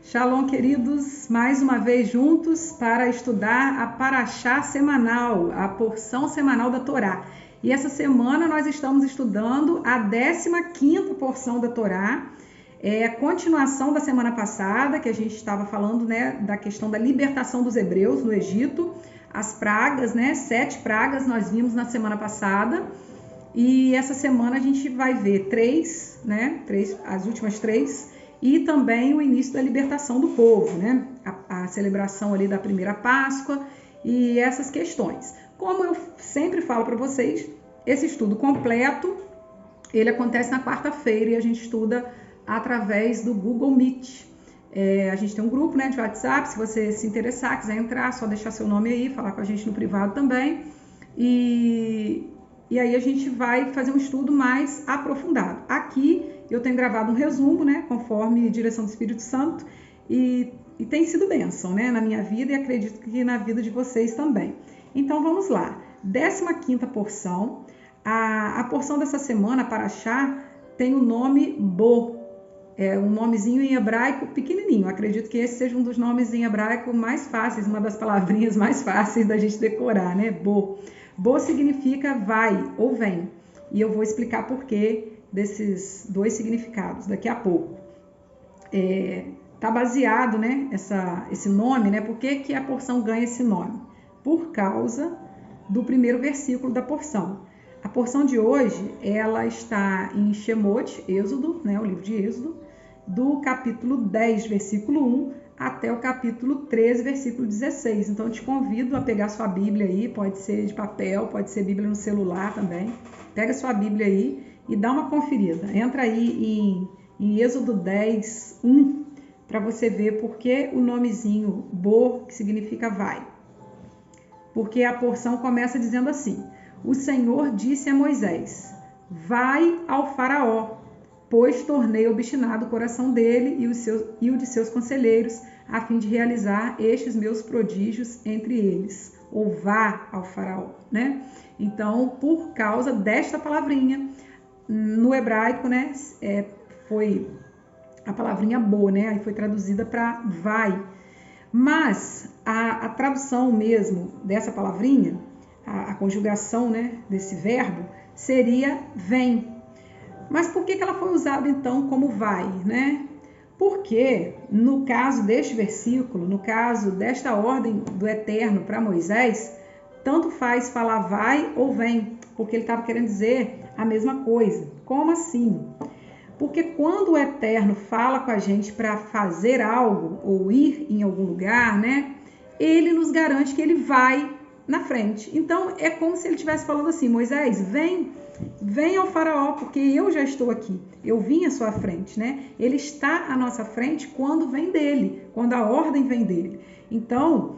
Shalom, queridos, mais uma vez juntos para estudar a Parashá semanal, a porção semanal da Torá. E essa semana nós estamos estudando a 15ª porção da Torá, a continuação da semana passada, que a gente estava falando, da questão da libertação dos hebreus no Egito, as pragas, 7 pragas nós vimos na semana passada, e essa semana a gente vai ver as últimas 3, e também o início da libertação do povo, a celebração ali da primeira Páscoa e essas questões. Como eu sempre falo para vocês, esse estudo completo, ele acontece na quarta-feira e a gente estuda através do Google Meet. A gente tem um grupo de WhatsApp, se você se interessar, quiser entrar, só deixar seu nome aí, falar com a gente no privado também. E aí a gente vai fazer um estudo mais aprofundado. Aqui eu tenho gravado um resumo, conforme direção do Espírito Santo, e tem sido bênção, na minha vida e acredito que na vida de vocês também. Então vamos lá, 15ª porção, a porção dessa semana, Parashá, tem o nome Bo, um nomezinho em hebraico pequenininho, acredito que esse seja um dos nomes em hebraico mais fáceis, uma das palavrinhas mais fáceis da gente decorar, Bo. Bo significa vai ou vem, e eu vou explicar por quê desses 2 significados daqui a pouco. Tá baseado, esse nome, por que a porção ganha esse nome? Por causa do primeiro versículo da porção. A porção de hoje, ela está em Shemot, Êxodo, o livro de Êxodo, do capítulo 10, versículo 1, até o capítulo 13, versículo 16. Então, eu te convido a pegar sua Bíblia aí, pode ser de papel, pode ser Bíblia no celular também. Pega sua Bíblia aí e dá uma conferida. Entra aí em Êxodo 10, 1, para você ver por que o nomezinho Bo, que significa vai. Porque a porção começa dizendo assim: o Senhor disse a Moisés, vai ao faraó, pois tornei obstinado o coração dele e o de seus conselheiros, a fim de realizar estes meus prodígios entre eles. Ou vá ao faraó, Então, por causa desta palavrinha, no hebraico, foi a palavrinha bo, aí foi traduzida para vai. Mas a tradução mesmo dessa palavrinha, a conjugação, desse verbo, seria vem. Mas por que ela foi usada então como vai, Porque no caso deste versículo, no caso desta ordem do Eterno para Moisés, tanto faz falar vai ou vem, porque ele estava querendo dizer a mesma coisa. Como assim? Porque quando o Eterno fala com a gente para fazer algo ou ir em algum lugar, ele nos garante que ele vai na frente. Então é como se ele estivesse falando assim: Moisés, vem ao faraó, porque eu já estou aqui, eu vim à sua frente, Ele está à nossa frente quando vem dele, quando a ordem vem dele. Então,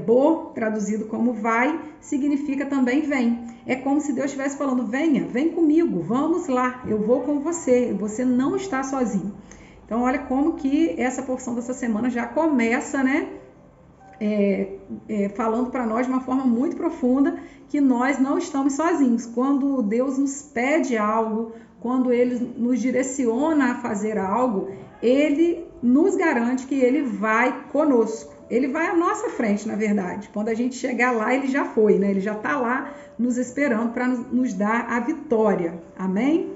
bo, traduzido como vai, significa também vem. É como se Deus estivesse falando: vem comigo, vamos lá, eu vou com você, você não está sozinho. Então, olha como que essa porção dessa semana já começa, falando para nós de uma forma muito profunda que nós não estamos sozinhos. Quando Deus nos pede algo, quando Ele nos direciona a fazer algo, Ele nos garante que Ele vai conosco. Ele vai à nossa frente, na verdade. Quando a gente chegar lá, Ele já foi, Ele já está lá nos esperando para nos dar a vitória. Amém?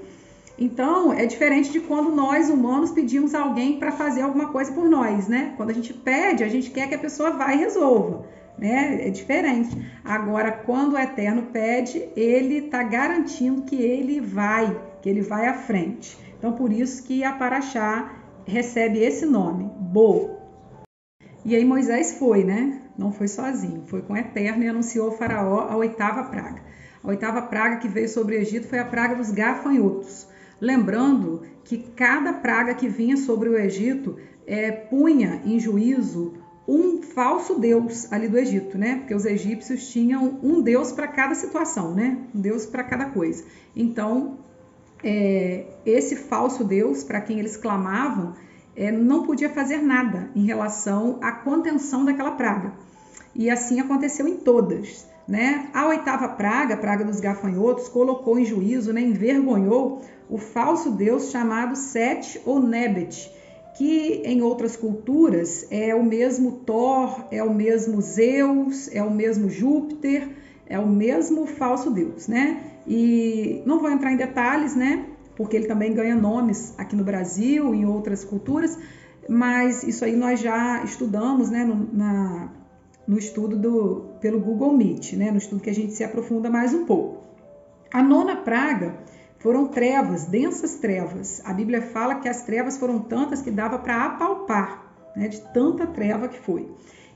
Então, é diferente de quando nós, humanos, pedimos a alguém para fazer alguma coisa por nós, Quando a gente pede, a gente quer que a pessoa vá e resolva, É diferente. Agora, quando o Eterno pede, Ele está garantindo que Ele vai à frente. Então, por isso que a Parashá recebe esse nome, Bo. E aí Moisés foi, Não foi sozinho, foi com o Eterno e anunciou ao faraó a 8ª praga. A 8ª praga que veio sobre o Egito foi a praga dos gafanhotos. Lembrando que cada praga que vinha sobre o Egito punha em juízo um falso deus ali do Egito, Porque os egípcios tinham um deus para cada situação, Um deus para cada coisa. Então, esse falso deus, para quem eles clamavam, não podia fazer nada em relação à contenção daquela praga. E assim aconteceu em todas. A 8ª praga, a praga dos gafanhotos, colocou em juízo, envergonhou o falso deus chamado Set ou Nebet. que em outras culturas é o mesmo Thor, é o mesmo Zeus, é o mesmo Júpiter, é o mesmo falso deus, né? E não vou entrar em detalhes, né? Porque ele também ganha nomes aqui no Brasil, em outras culturas, mas isso aí nós já estudamos, né? No estudo pelo Google Meet, né? No estudo que a gente se aprofunda mais um pouco. A nona praga foram trevas, densas trevas. A Bíblia fala que as trevas foram tantas que dava para apalpar, né? De tanta treva que foi.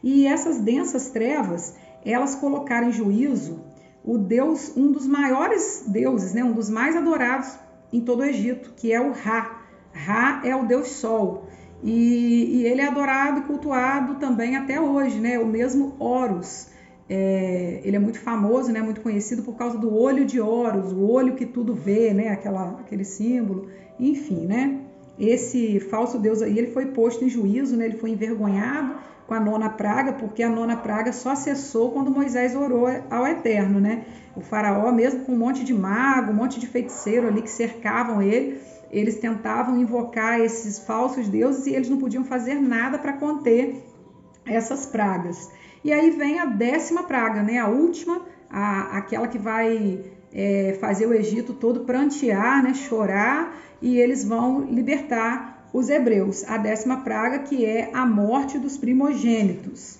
E essas densas trevas, elas colocaram em juízo o Deus, um dos maiores deuses, né? Um dos mais adorados em todo o Egito, que é o Ra. Ra é o Deus Sol. E ele é adorado e cultuado também até hoje, né? O mesmo Horus. Ele é muito famoso, né? Muito conhecido por causa do olho de Horus, o olho que tudo vê, né? Aquele símbolo. Enfim, né? Esse falso deus aí, ele foi posto em juízo, né? Ele foi envergonhado com a nona praga, porque a nona praga só cessou quando Moisés orou ao Eterno, né? O faraó, mesmo com um monte de mago, um monte de feiticeiro ali que cercavam ele, eles tentavam invocar esses falsos deuses e eles não podiam fazer nada para conter essas pragas. E aí vem a 10ª praga, né? A última, aquela que vai fazer o Egito todo prantear, né? Chorar, e eles vão libertar os hebreus. A 10ª praga, que é a morte dos primogênitos.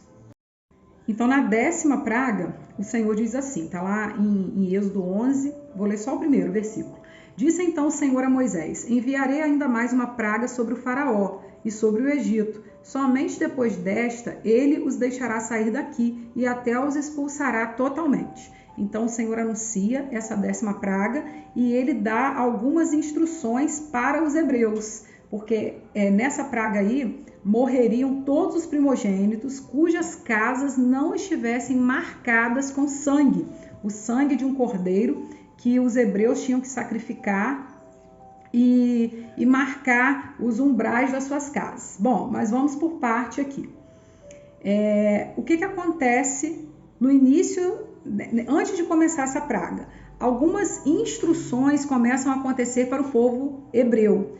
Então, na 10ª praga, o Senhor diz assim, está lá em Êxodo 11, vou ler só o primeiro versículo. Disse então o Senhor a Moisés: enviarei ainda mais uma praga sobre o faraó e sobre o Egito. Somente depois desta, ele os deixará sair daqui e até os expulsará totalmente. Então o Senhor anuncia essa 10ª praga e ele dá algumas instruções para os hebreus, porque nessa praga aí morreriam todos os primogênitos cujas casas não estivessem marcadas com sangue, o sangue de um cordeiro que os hebreus tinham que sacrificar e marcar os umbrais das suas casas. Bom, mas vamos por parte aqui. O que acontece no início, antes de começar essa praga? Algumas instruções começam a acontecer para o povo hebreu.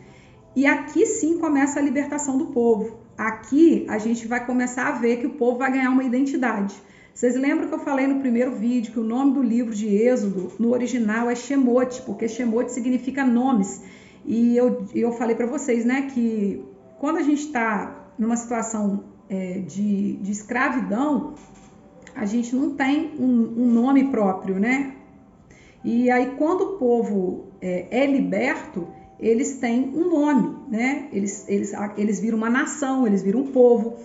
E aqui sim começa a libertação do povo. Aqui a gente vai começar a ver que o povo vai ganhar uma identidade. Vocês lembram que eu falei no primeiro vídeo que o nome do livro de Êxodo, no original, é Shemot, porque Shemot significa nomes. E eu falei para vocês, né, que quando a gente está numa situação de escravidão, a gente não tem um nome próprio, né? E aí, quando o povo é liberto, eles têm um nome, né? Eles viram uma nação, eles viram um povo.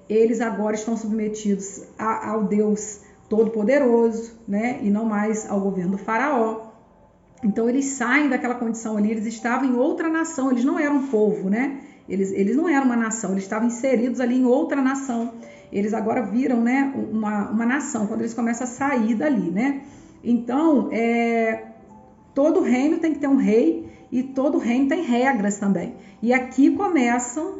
Eles agora estão submetidos ao Deus Todo-Poderoso, né? E não mais ao governo do faraó. Então eles saem daquela condição ali, eles estavam em outra nação, eles não eram um povo, né? Eles não eram uma nação, eles estavam inseridos ali em outra nação. Eles agora viram, né, uma nação, quando eles começam a sair dali, né? Então, todo reino tem que ter um rei e todo reino tem regras também. E aqui começam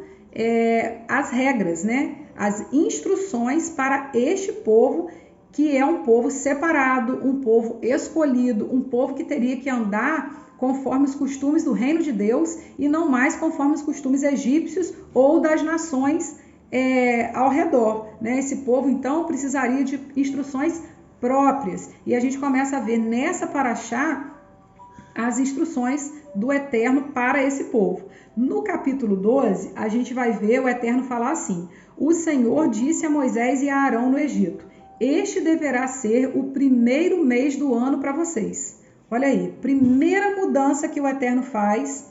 as regras, né? As instruções para este povo, que é um povo separado, um povo escolhido, um povo que teria que andar conforme os costumes do reino de Deus e não mais conforme os costumes egípcios ou das nações ao redor, né? Esse povo, então, precisaria de instruções próprias. E a gente começa a ver nessa paraxá as instruções do Eterno para esse povo. No capítulo 12, a gente vai ver o Eterno falar assim: o Senhor disse a Moisés e a Arão no Egito: este deverá ser o primeiro mês do ano para vocês. Olha aí, primeira mudança que o Eterno faz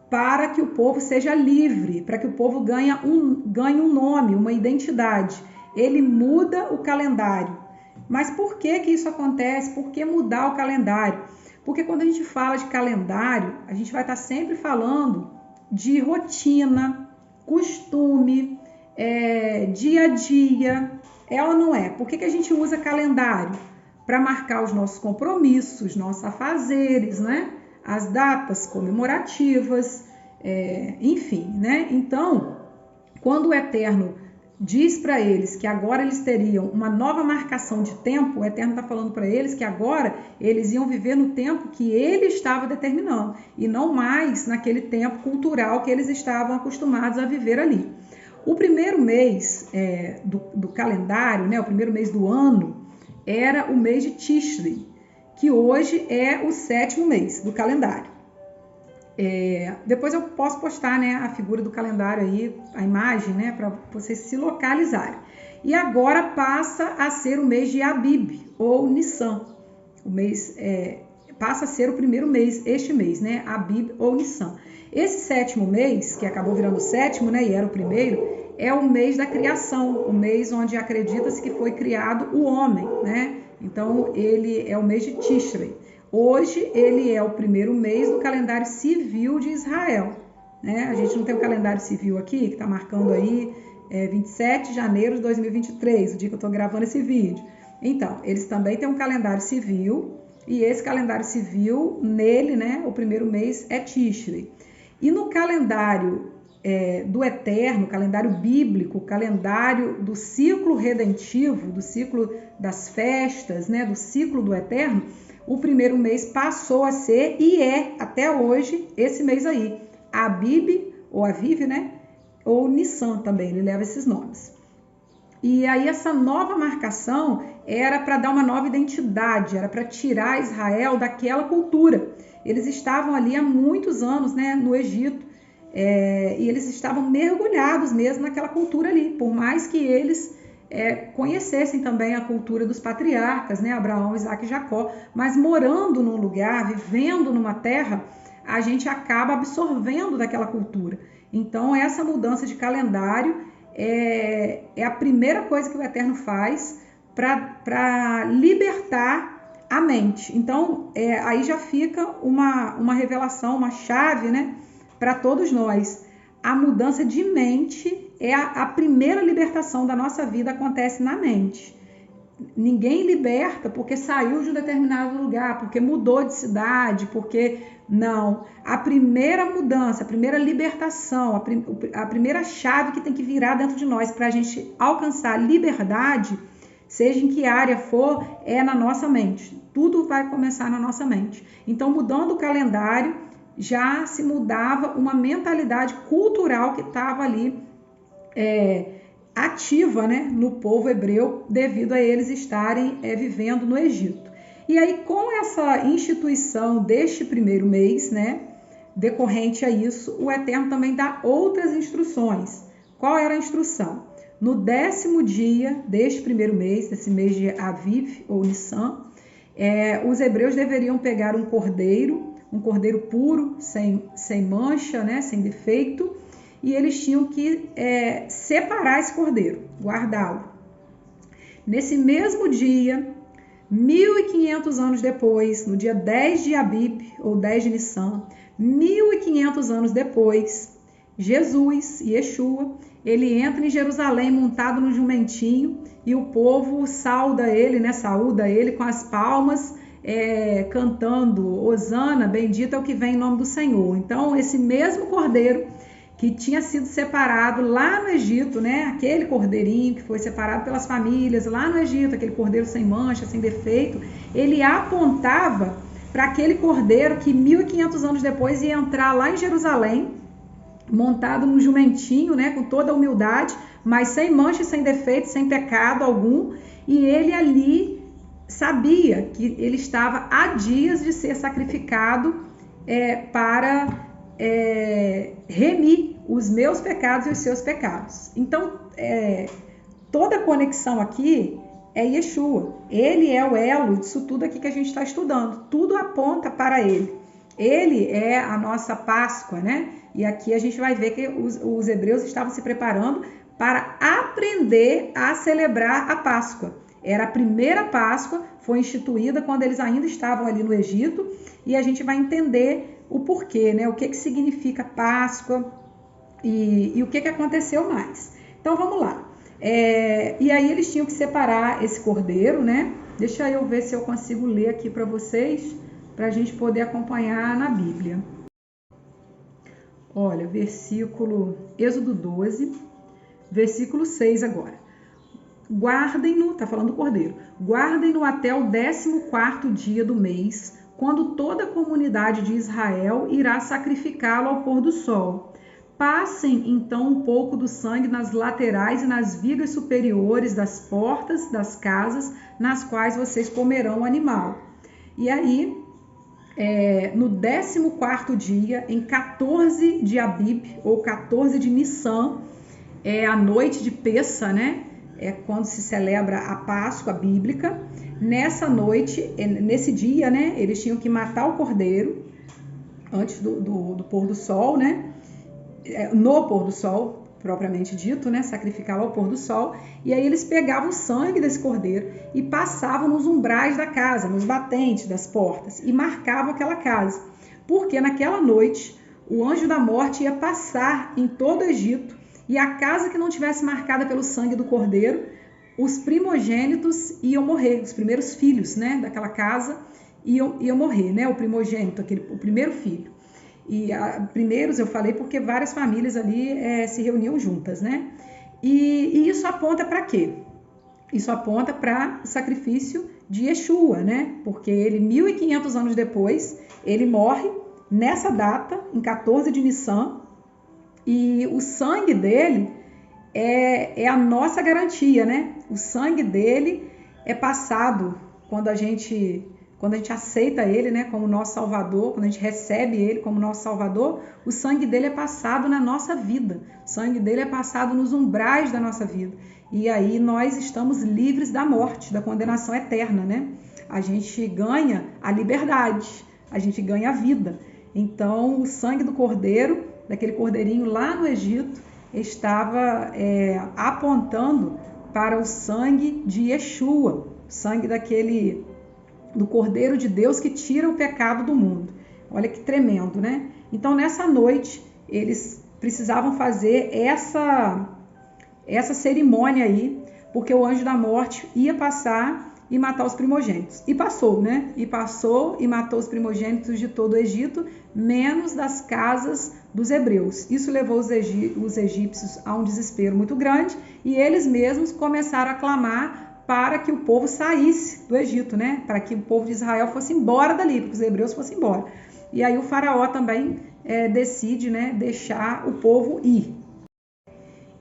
para que o povo seja livre, para que o povo ganhe um nome, uma identidade. Ele muda o calendário. Mas por que isso acontece? Por que mudar o calendário? Porque quando a gente fala de calendário, a gente vai estar sempre falando de rotina, costume, dia a dia. É ou não é? Por que a gente usa calendário? Para marcar os nossos compromissos, nossos afazeres, né? As datas comemorativas, enfim, né? Então, quando o Eterno diz para eles que agora eles teriam uma nova marcação de tempo, o Eterno está falando para eles que agora eles iam viver no tempo que ele estava determinando e não mais naquele tempo cultural que eles estavam acostumados a viver ali. O primeiro mês do calendário, né, o primeiro mês do ano, era o mês de Tishri, que hoje é o 7º mês do calendário. Depois eu posso postar, né, a figura do calendário aí, a imagem, né, para vocês se localizarem. E agora passa a ser o mês de Abib, ou Nissan. O mês passa a ser o primeiro mês, este mês, né, Abib ou Nissan. Esse 7º mês, que acabou virando o 7º, né, e era o primeiro, é o mês da criação, o mês onde acredita-se que foi criado o homem, né? Então, ele é o mês de Tishrei. Hoje, ele é o primeiro mês do calendário civil de Israel, né? A gente não tem o calendário civil aqui, que está marcando aí 27 de janeiro de 2023, o dia que eu estou gravando esse vídeo. Então, eles também têm um calendário civil, e esse calendário civil, nele, né, o primeiro mês é Tishrei. E no calendário do Eterno, calendário bíblico, calendário do ciclo redentivo, do ciclo das festas, né, do ciclo do Eterno, o primeiro mês passou a ser e é até hoje esse mês aí, Abib ou Aviv, né, ou Nissan também, ele leva esses nomes. E aí essa nova marcação era para dar uma nova identidade, era para tirar Israel daquela cultura. Eles estavam ali há muitos anos, né, no Egito, e eles estavam mergulhados mesmo naquela cultura ali, por mais que eles conhecessem também a cultura dos patriarcas, né, Abraão, Isaac e Jacó, mas morando num lugar, vivendo numa terra, a gente acaba absorvendo daquela cultura. Então essa mudança de calendário é a primeira coisa que o Eterno faz para libertar a mente. Então, aí já fica uma revelação, uma chave, né, para todos nós. A mudança de mente é a primeira libertação da nossa vida, acontece na mente. Ninguém liberta porque saiu de um determinado lugar, porque mudou de cidade, porque... Não. A primeira mudança, a primeira libertação, a primeira chave que tem que virar dentro de nós para a gente alcançar liberdade, seja em que área for, é na nossa mente. Tudo vai começar na nossa mente. Então, mudando o calendário, já se mudava uma mentalidade cultural que estava ali ativa, né, no povo hebreu, devido a eles estarem vivendo no Egito. E aí, com essa instituição deste primeiro mês, né, decorrente a isso, o Eterno também dá outras instruções. Qual era a instrução? No 10º dia deste primeiro mês, desse mês de Aviv ou Nissan, os hebreus deveriam pegar um cordeiro puro, sem mancha, né, sem defeito, e eles tinham que separar esse cordeiro, guardá-lo. Nesse mesmo dia, 1.500 anos depois, no dia 10 de Abib, ou 10 de Nissan, 1.500 anos depois, Jesus, Yeshua, ele entra em Jerusalém montado no jumentinho e o povo saúda ele com as palmas, cantando, Hosana, bendito é o que vem em nome do Senhor. Então, esse mesmo cordeiro que tinha sido separado lá no Egito, né? Aquele cordeirinho que foi separado pelas famílias lá no Egito, aquele cordeiro sem mancha, sem defeito, ele apontava para aquele cordeiro que 1.500 anos depois ia entrar lá em Jerusalém, montado num jumentinho, né? Com toda a humildade, mas sem mancha, sem defeito, sem pecado algum, e ele ali sabia que ele estava há dias de ser sacrificado para remir os meus pecados e os seus pecados. Então, toda a conexão aqui é Yeshua. Ele é o elo disso tudo aqui que a gente está estudando. Tudo aponta para ele. Ele é a nossa Páscoa, né? E aqui a gente vai ver que os hebreus estavam se preparando para aprender a celebrar a Páscoa. Era a primeira Páscoa, foi instituída quando eles ainda estavam ali no Egito, e a gente vai entender o porquê, né? O que significa Páscoa e o que aconteceu mais. Então vamos lá. E aí eles tinham que separar esse cordeiro, né? Deixa eu ver se eu consigo ler aqui para vocês, para a gente poder acompanhar na Bíblia. Olha, versículo Êxodo 12, versículo 6 agora. Guardem-no, está falando do cordeiro, guardem-no até o 14º dia do mês, quando toda a comunidade de Israel irá sacrificá-lo ao pôr do sol. Passem então um pouco do sangue nas laterais e nas vigas superiores das portas das casas nas quais vocês comerão o animal. E aí, no 14º dia, em 14 de Abib, ou 14 de Nissan, é a noite de Pessa, né? É quando se celebra a Páscoa bíblica. Nessa noite, nesse dia, né? Eles tinham que matar o cordeiro antes do pôr do sol, né? No pôr do sol, propriamente dito, né? Sacrificá-lo ao pôr do sol. E aí eles pegavam o sangue desse cordeiro e passavam nos umbrais da casa, nos batentes das portas, e marcavam aquela casa. Porque naquela noite, o anjo da morte ia passar em todo o Egito, e a casa que não tivesse marcada pelo sangue do cordeiro, os primogênitos iam morrer, os primeiros filhos, né, daquela casa iam morrer, né, o primogênito, o primeiro filho. E primeiros eu falei porque várias famílias ali se reuniam juntas, né? E isso aponta para quê? Isso aponta para o sacrifício de Yeshua, né? Porque ele, 1500 anos depois, ele morre nessa data, em 14 de Nissan, e o sangue dele é a nossa garantia, né? O sangue dele é passado quando a gente aceita ele, né, como nosso Salvador, quando a gente recebe ele como nosso Salvador, o sangue dele é passado na nossa vida. O sangue dele é passado nos umbrais da nossa vida. E aí nós estamos livres da morte, da condenação eterna, né? A gente ganha a liberdade, a gente ganha a vida. Então, o sangue do cordeiro, daquele cordeirinho lá no Egito, estava apontando para o sangue de Yeshua, o sangue do Cordeiro de Deus que tira o pecado do mundo. Olha que tremendo, né? Então, nessa noite, eles precisavam fazer essa cerimônia aí, porque o anjo da morte ia passar e matar os primogênitos. E passou, né? E passou e matou os primogênitos de todo o Egito, menos das casas dos hebreus. Isso levou os egípcios a um desespero muito grande, e eles mesmos começaram a clamar para que o povo saísse do Egito, né? Para que o povo de Israel fosse embora dali, para que os hebreus fossem embora. E aí o faraó também decide, né, deixar o povo ir.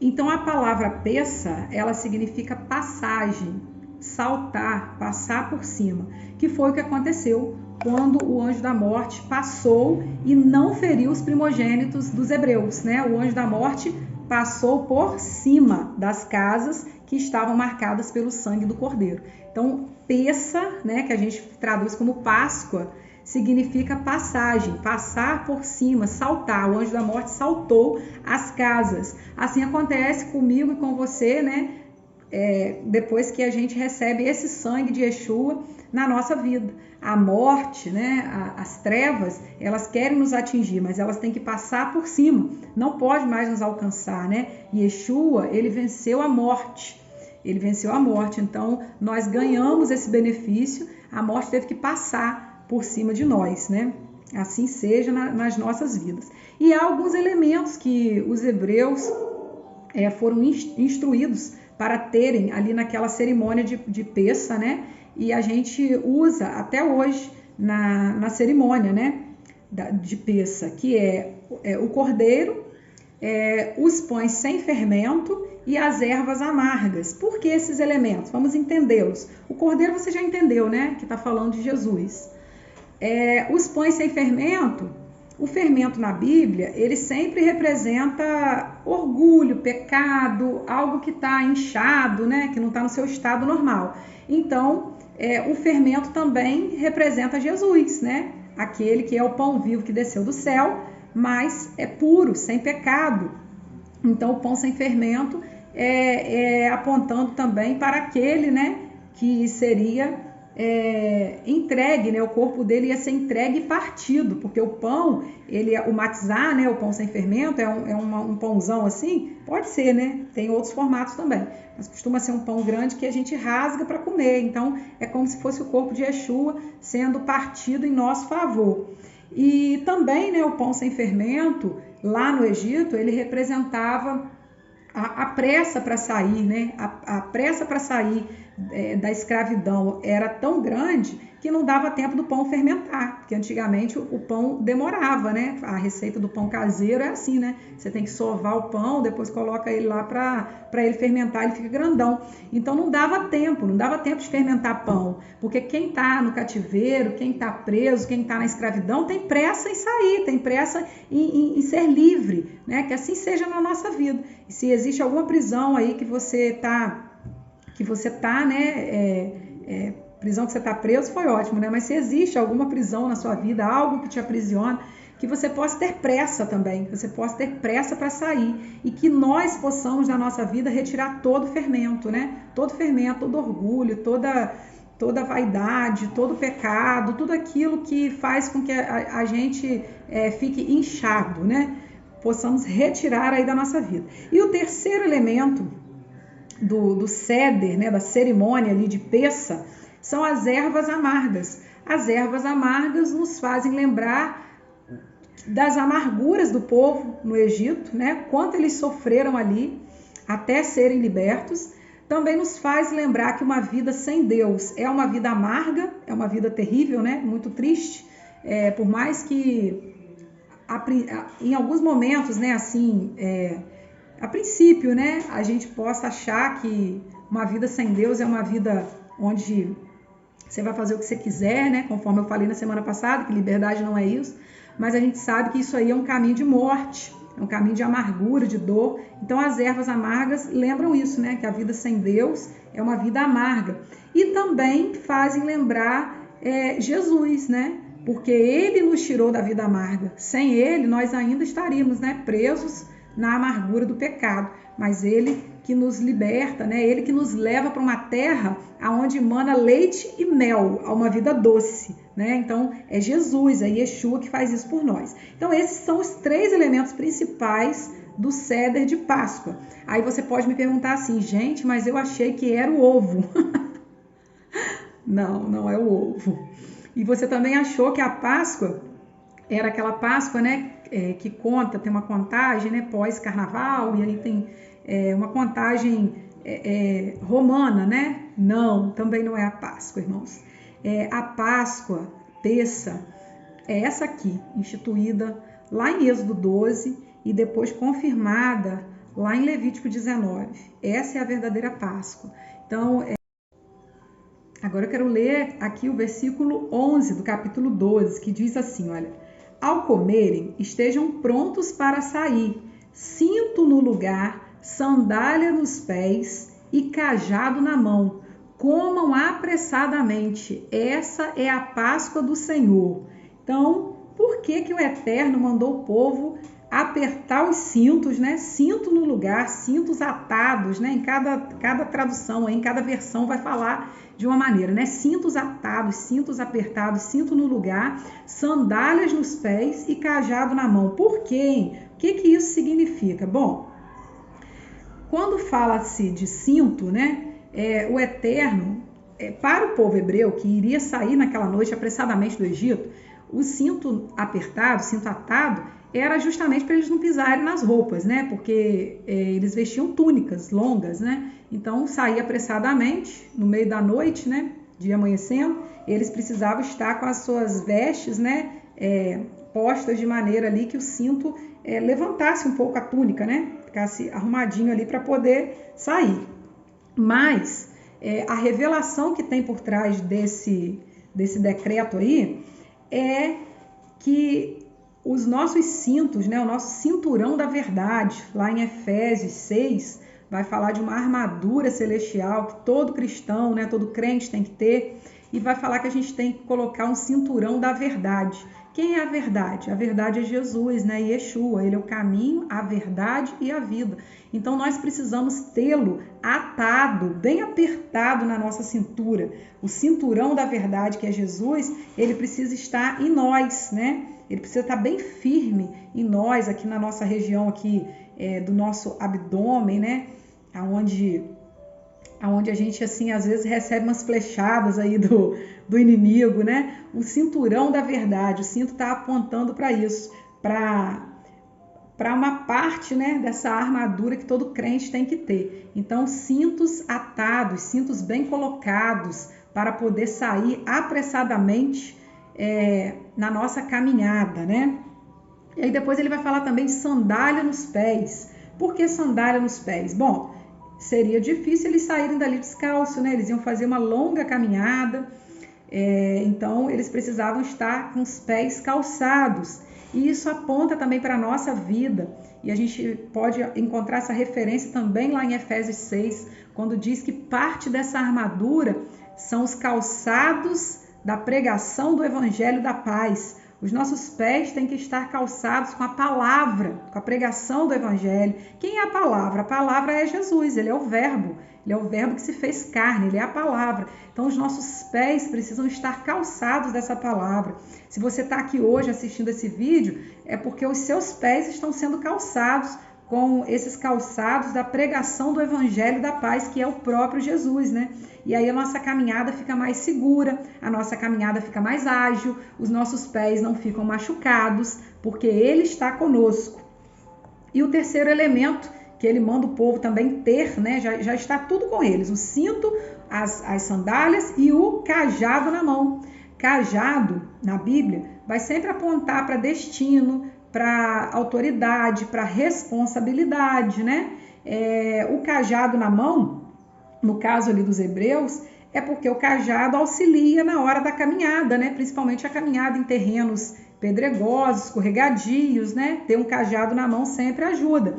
Então a palavra Pessa, ela significa passagem, saltar, passar por cima, que foi o que aconteceu quando o anjo da morte passou e não feriu os primogênitos dos hebreus, né? O anjo da morte passou por cima das casas que estavam marcadas pelo sangue do cordeiro. Então, Pessa, né, que a gente traduz como Páscoa, significa passagem, passar por cima, saltar. O anjo da morte saltou as casas. Assim acontece comigo e com você, né? Depois que a gente recebe esse sangue de Yeshua na nossa vida. A morte, né, as trevas, elas querem nos atingir, mas elas têm que passar por cima, não pode mais nos alcançar, né? Yeshua, ele venceu a morte, então nós ganhamos esse benefício, a morte teve que passar por cima de nós, né? Assim seja nas nossas vidas. E há alguns elementos que os hebreus foram instruídos para terem ali naquela cerimônia de Pessa, né? E a gente usa até hoje na cerimônia, né, de Pessa, que é o cordeiro, os pães sem fermento e as ervas amargas. Por que esses elementos? Vamos entendê-los. O cordeiro você já entendeu, né, que está falando de Jesus. Os pães sem fermento, o fermento na Bíblia, ele sempre representa orgulho, pecado, algo que está inchado, né, que não está no seu estado normal. Então, o fermento também representa Jesus, né? Aquele que é o pão vivo que desceu do céu, mas é puro, sem pecado. Então, o pão sem fermento apontando também para aquele, né, que seria entregue, né? O corpo dele ia ser entregue e partido, porque o pão, o matzá, né? O pão sem fermento é um pãozão assim, pode ser, né? Tem outros formatos também, mas costuma ser um pão grande que a gente rasga para comer. Então é como se fosse o corpo de Yeshua sendo partido em nosso favor. E também, né, o pão sem fermento lá no Egito, ele representava a pressa para sair, né? A pressa para sair da escravidão era tão grande que não dava tempo do pão fermentar, porque antigamente o pão demorava, né? A receita do pão caseiro é assim, né? Você tem que sovar o pão, depois coloca ele lá para ele fermentar, ele fica grandão. Então não dava tempo de fermentar pão, porque quem está no cativeiro, quem está preso, quem está na escravidão, tem pressa em sair, tem pressa em ser livre, né? Que assim seja na nossa vida. E se existe alguma prisão aí que você tá, né? Prisão que você está preso foi ótimo, né? Mas se existe alguma prisão na sua vida, algo que te aprisiona, que você possa ter pressa também, que você possa ter pressa para sair e que nós possamos na nossa vida retirar todo o fermento, né? Todo fermento, todo orgulho, toda vaidade, todo pecado, tudo aquilo que faz com que a gente fique inchado, né? Possamos retirar aí da nossa vida. E o terceiro elemento do Seder, né? Da cerimônia ali de Pessa, são as ervas amargas. As ervas amargas nos fazem lembrar das amarguras do povo no Egito, né? Quanto eles sofreram ali até serem libertos. Também nos faz lembrar que uma vida sem Deus é uma vida amarga, é uma vida terrível, né? Muito triste. Por mais que em alguns momentos, né? Assim, a princípio, né? A gente possa achar que uma vida sem Deus é uma vida onde você vai fazer o que você quiser, né? Conforme eu falei na semana passada, que liberdade não é isso. Mas a gente sabe que isso aí é um caminho de morte, é um caminho de amargura, de dor. Então as ervas amargas lembram isso, né? Que a vida sem Deus é uma vida amarga. E também fazem lembrar Jesus, né? Porque ele nos tirou da vida amarga. Sem ele, nós ainda estaríamos, né? Presos na amargura do pecado. Mas ele que nos liberta, né? Ele que nos leva para uma terra onde emana leite e mel, a uma vida doce, né? Então é Jesus, é Yeshua que faz isso por nós. Então esses são os três elementos principais do Seder de Páscoa. Aí você pode me perguntar assim, gente, mas eu achei que era o ovo. Não é o ovo. E você também achou que a Páscoa era aquela Páscoa, né? Que conta, tem uma contagem, né? Pós-carnaval, e aí tem uma contagem romana, né? Não, também não é a Páscoa, irmãos. A Páscoa, Pessa, é essa aqui, instituída lá em Êxodo 12 e depois confirmada lá em Levítico 19. Essa é a verdadeira Páscoa. Então, agora eu quero ler aqui o versículo 11 do capítulo 12, que diz assim, olha: ao comerem, estejam prontos para sair, cinto no lugar, sandália nos pés e cajado na mão. Comam apressadamente, essa é a Páscoa do Senhor. Então, por que o Eterno mandou o povo apertar os cintos, né? Cinto no lugar, cintos atados, né? Em cada tradução, em cada versão vai falar de uma maneira, né? Cintos atados, cintos apertados, cinto no lugar, sandálias nos pés e cajado na mão. Por quê? O que isso significa? Bom, quando fala-se de cinto, né? O Eterno, para o povo hebreu que iria sair naquela noite apressadamente do Egito, o cinto apertado, cinto atado, era justamente para eles não pisarem nas roupas, né? Porque eles vestiam túnicas longas, né? Então, saía apressadamente, no meio da noite, né? Dia amanhecendo, eles precisavam estar com as suas vestes, né? Postas de maneira ali que o cinto levantasse um pouco a túnica, né? Ficasse arrumadinho ali para poder sair. Mas a revelação que tem por trás desse decreto aí é que os nossos cintos, né, o nosso cinturão da verdade, lá em Efésios 6, vai falar de uma armadura celestial que todo cristão, né, todo crente tem que ter, e vai falar que a gente tem que colocar um cinturão da verdade. Quem é a verdade? A verdade é Jesus, né? Yeshua, ele é o caminho, a verdade e a vida. Então nós precisamos tê-lo atado, bem apertado na nossa cintura. O cinturão da verdade, que é Jesus, ele precisa estar em nós, né? Ele precisa estar bem firme em nós, aqui na nossa região aqui, do nosso abdômen, né? Aonde a gente, assim, às vezes recebe umas flechadas aí do inimigo, né? O cinturão da verdade, o cinto está apontando para isso, para para uma parte, né, dessa armadura que todo crente tem que ter. Então, cintos atados, cintos bem colocados, para poder sair apressadamente na nossa caminhada, né? E aí depois ele vai falar também de sandália nos pés. Por que sandália nos pés? Bom, seria difícil eles saírem dali descalço, né? Eles iam fazer uma longa caminhada, então eles precisavam estar com os pés calçados. E isso aponta também para a nossa vida. E a gente pode encontrar essa referência também lá em Efésios 6, quando diz que parte dessa armadura são os calçados da pregação do Evangelho da Paz. Os nossos pés têm que estar calçados com a palavra, com a pregação do Evangelho. Quem é a palavra? A palavra é Jesus, ele é o verbo. Ele é o verbo que se fez carne, ele é a palavra. Então, os nossos pés precisam estar calçados dessa palavra. Se você está aqui hoje assistindo esse vídeo, é porque os seus pés estão sendo calçados com esses calçados da pregação do Evangelho da Paz, que é o próprio Jesus, né? E aí a nossa caminhada fica mais segura, a nossa caminhada fica mais ágil, os nossos pés não ficam machucados, porque Ele está conosco. E o terceiro elemento que ele manda o povo também ter, né? Já está tudo com eles, o cinto, as sandálias e o cajado na mão. Cajado, na Bíblia, vai sempre apontar para destino, para autoridade, para responsabilidade, né? O cajado na mão, no caso ali dos hebreus, é porque o cajado auxilia na hora da caminhada, né? Principalmente a caminhada em terrenos pedregosos, escorregadios, né? Ter um cajado na mão sempre ajuda.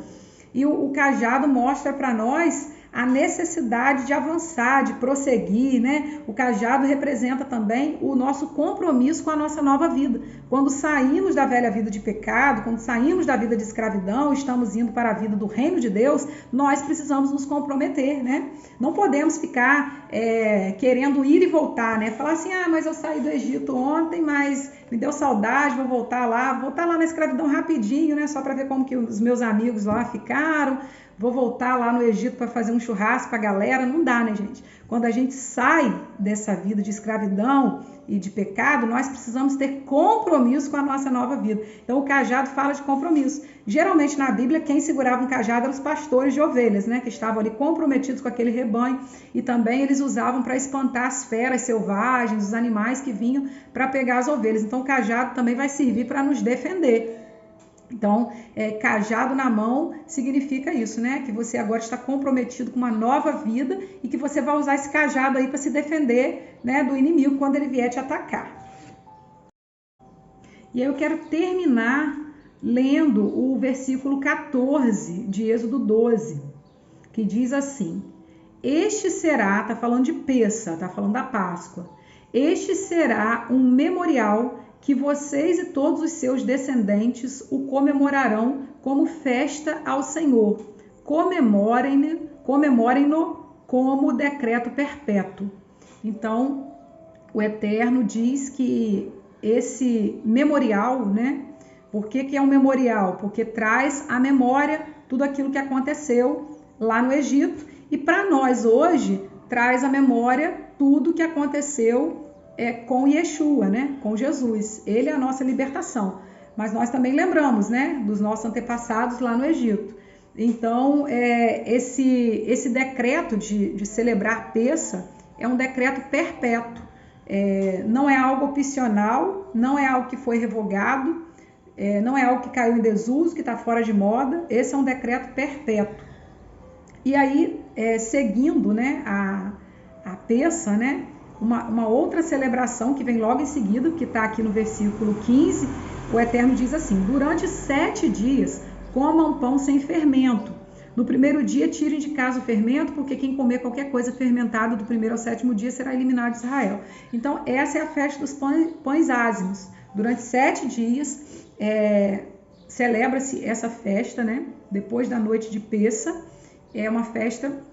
E o cajado mostra para nós a necessidade de avançar, de prosseguir, né? O cajado representa também o nosso compromisso com a nossa nova vida. Quando saímos da velha vida de pecado, quando saímos da vida de escravidão, estamos indo para a vida do reino de Deus, nós precisamos nos comprometer, né? Não podemos ficar querendo ir e voltar, né? Falar assim, mas eu saí do Egito ontem, mas me deu saudade, vou voltar lá na escravidão rapidinho, né? Só para ver como que os meus amigos lá ficaram. Vou voltar lá no Egito para fazer um churrasco com a galera. Não dá, né, gente? Quando a gente sai dessa vida de escravidão e de pecado, nós precisamos ter compromisso com a nossa nova vida. Então, o cajado fala de compromisso. Geralmente, na Bíblia, quem segurava um cajado eram os pastores de ovelhas, né? Que estavam ali comprometidos com aquele rebanho. E também eles usavam para espantar as feras selvagens, os animais que vinham para pegar as ovelhas. Então, o cajado também vai servir para nos defender. Então, cajado na mão significa isso, né? Que você agora está comprometido com uma nova vida e que você vai usar esse cajado aí para se defender, né, do inimigo quando ele vier te atacar. E aí eu quero terminar lendo o versículo 14 de Êxodo 12, que diz assim: este será, tá falando de Pêssah, tá falando da Páscoa, este será um memorial que vocês e todos os seus descendentes o comemorarão como festa ao Senhor. Comemorem-no como decreto perpétuo. Então, o Eterno diz que esse memorial, né? Por que é um memorial? Porque traz à memória tudo aquilo que aconteceu lá no Egito. E para nós hoje, traz à memória tudo que aconteceu com Yeshua, né? Com Jesus. Ele é a nossa libertação. Mas nós também lembramos, né? Dos nossos antepassados lá no Egito. Então, esse decreto de celebrar Pêssah é um decreto perpétuo. Não é algo opcional, não é algo que foi revogado, não é algo que caiu em desuso, que está fora de moda. Esse é um decreto perpétuo. E aí, seguindo, né, a Pêssah, né? Uma outra celebração que vem logo em seguida, que está aqui no versículo 15, o Eterno diz assim: durante 7 dias comam pão sem fermento. No primeiro dia tirem de casa o fermento, porque quem comer qualquer coisa fermentada do primeiro ao 7º dia será eliminado de Israel. Então essa é a festa dos pães ázimos. Durante 7 dias celebra-se essa festa, né? Depois da noite de Pêssah. É uma festa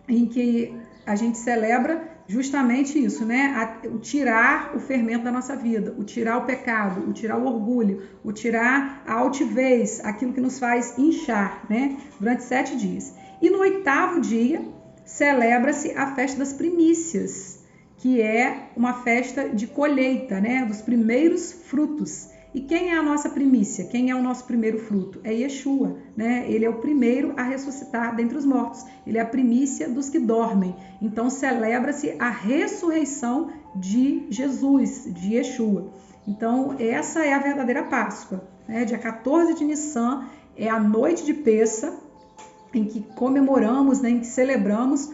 em que a gente celebra justamente isso, né? O tirar o fermento da nossa vida, o tirar o pecado, o tirar o orgulho, o tirar a altivez, aquilo que nos faz inchar, né? Durante 7 dias. E no 8º dia, celebra-se a festa das primícias, que é uma festa de colheita, né? Dos primeiros frutos. E quem é a nossa primícia? Quem é o nosso primeiro fruto? É Yeshua, né? Ele é o primeiro a ressuscitar dentre os mortos. Ele é a primícia dos que dormem. Então celebra-se a ressurreição de Jesus, de Yeshua. Então essa é a verdadeira Páscoa, né? Dia 14 de Nissan é a noite de Pessa, em que comemoramos, né, em que celebramos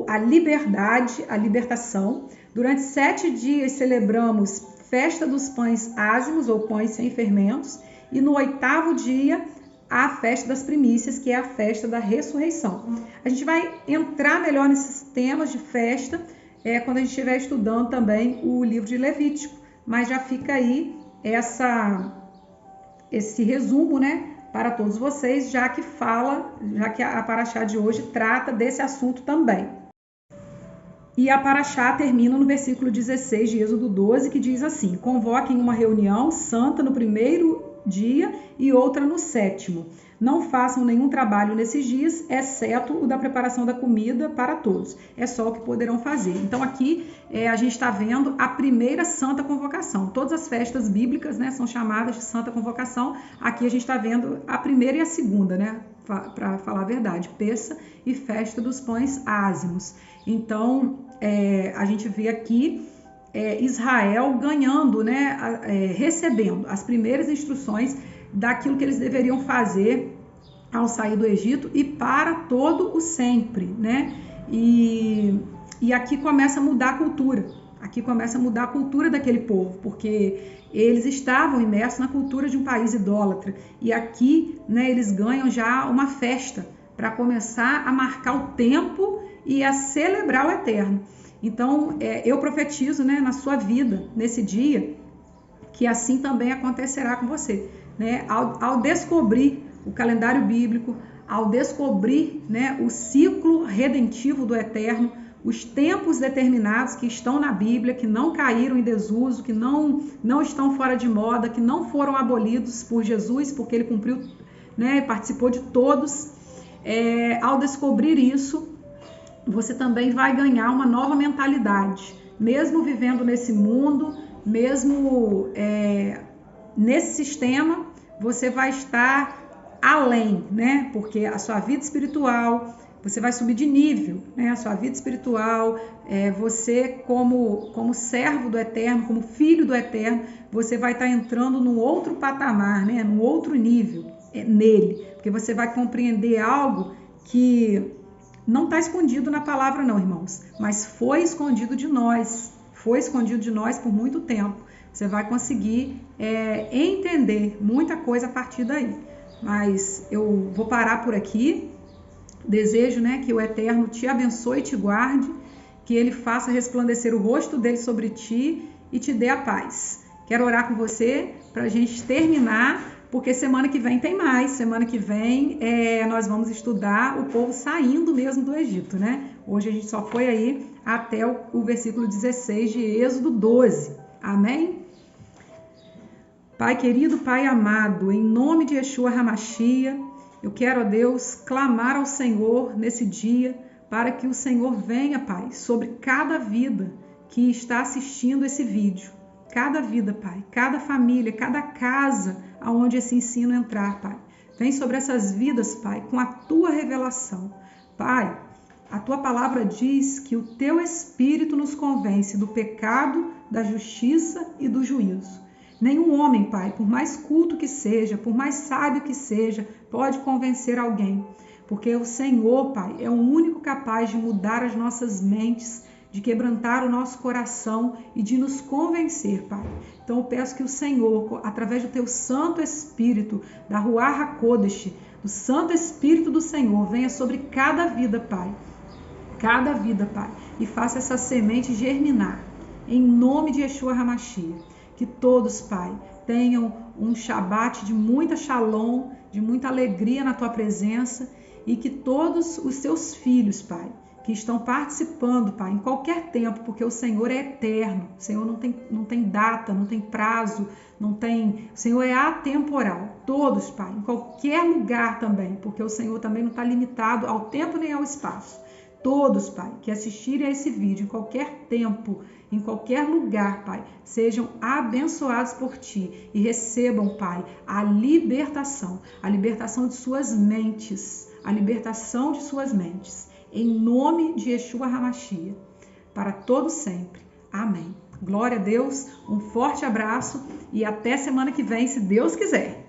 a liberdade, a libertação. Durante 7 dias celebramos festa dos pães ázimos ou pães sem fermentos, e no 8º dia a festa das primícias, que é a festa da ressurreição. A gente vai entrar melhor nesses temas de festa quando a gente estiver estudando também o livro de Levítico, mas já fica aí esse resumo, né, para todos vocês, já que a paraxá de hoje trata desse assunto também. E a paraxá termina no versículo 16 de Êxodo 12, que diz assim: convoquem uma reunião santa no primeiro dia e outra no 7º. Não façam nenhum trabalho nesses dias, exceto o da preparação da comida para todos. É só o que poderão fazer. Então aqui a gente está vendo a primeira santa convocação. Todas as festas bíblicas, né, são chamadas de santa convocação. Aqui a gente está vendo a primeira e a segunda, né, para falar a verdade, Pessa e festa dos pães ázimos. Então a gente vê aqui Israel ganhando, né, recebendo as primeiras instruções daquilo que eles deveriam fazer ao sair do Egito e para todo o sempre, né? E aqui começa a mudar a cultura. Aqui começa a mudar a cultura daquele povo, porque eles estavam imersos na cultura de um país idólatra. E aqui, né, eles ganham já uma festa para começar a marcar o tempo e a celebrar o eterno. Então, eu profetizo, né, na sua vida, nesse dia, que assim também acontecerá com você, né? Ao descobrir o calendário bíblico, ao descobrir, né, o ciclo redentivo do eterno, os tempos determinados que estão na Bíblia, que não caíram em desuso, que não estão fora de moda, que não foram abolidos por Jesus, porque ele cumpriu, né, participou de todos. Ao descobrir isso, você também vai ganhar uma nova mentalidade, mesmo vivendo nesse mundo, mesmo nesse sistema, você vai estar além, né? Porque a sua vida espiritual, você vai subir de nível, né? A sua vida espiritual, você como servo do Eterno, como filho do Eterno, você vai estar entrando num outro patamar, né? Num outro nível nele, porque você vai compreender algo que não está escondido na palavra não, irmãos, mas foi escondido de nós por muito tempo. Você vai conseguir entender muita coisa a partir daí. Mas eu vou parar por aqui. Desejo, né, que o Eterno te abençoe e te guarde, que ele faça resplandecer o rosto dele sobre ti e te dê a paz. Quero orar com você para a gente terminar, porque semana que vem tem mais. Semana que vem nós vamos estudar o povo saindo mesmo do Egito, né? Hoje a gente só foi aí até o versículo 16 de Êxodo 12. Amém? Pai querido, Pai amado, em nome de Yeshua HaMashiach, eu quero, ó Deus, clamar ao Senhor nesse dia para que o Senhor venha, Pai, sobre cada vida que está assistindo esse vídeo. Cada vida, Pai, cada família, cada casa aonde esse ensino entrar, Pai. Vem sobre essas vidas, Pai, com a Tua revelação. Pai, a Tua palavra diz que o Teu Espírito nos convence do pecado, da justiça e do juízo. Nenhum homem, Pai, por mais culto que seja, por mais sábio que seja, pode convencer alguém. Porque o Senhor, Pai, é o único capaz de mudar as nossas mentes, de quebrantar o nosso coração e de nos convencer, Pai. Então eu peço que o Senhor, através do Teu Santo Espírito, da Ruach HaKodesh, do Santo Espírito do Senhor, venha sobre cada vida, Pai. Cada vida, Pai. E faça essa semente germinar. Em nome de Yeshua HaMashiach. Que todos, Pai, tenham um Shabat de muita shalom, de muita alegria na Tua presença e que todos os Teus filhos, Pai, que estão participando, Pai, em qualquer tempo, porque o Senhor é eterno, o Senhor não tem data, não tem prazo, o Senhor é atemporal. Todos, Pai, em qualquer lugar também, porque o Senhor também não está limitado ao tempo nem ao espaço. todos, Pai, que assistirem a esse vídeo em qualquer tempo, em qualquer lugar, Pai, sejam abençoados por Ti e recebam, Pai, a libertação de suas mentes, em nome de Yeshua HaMashiach, para todo sempre. Amém. Glória a Deus, um forte abraço e até semana que vem, se Deus quiser.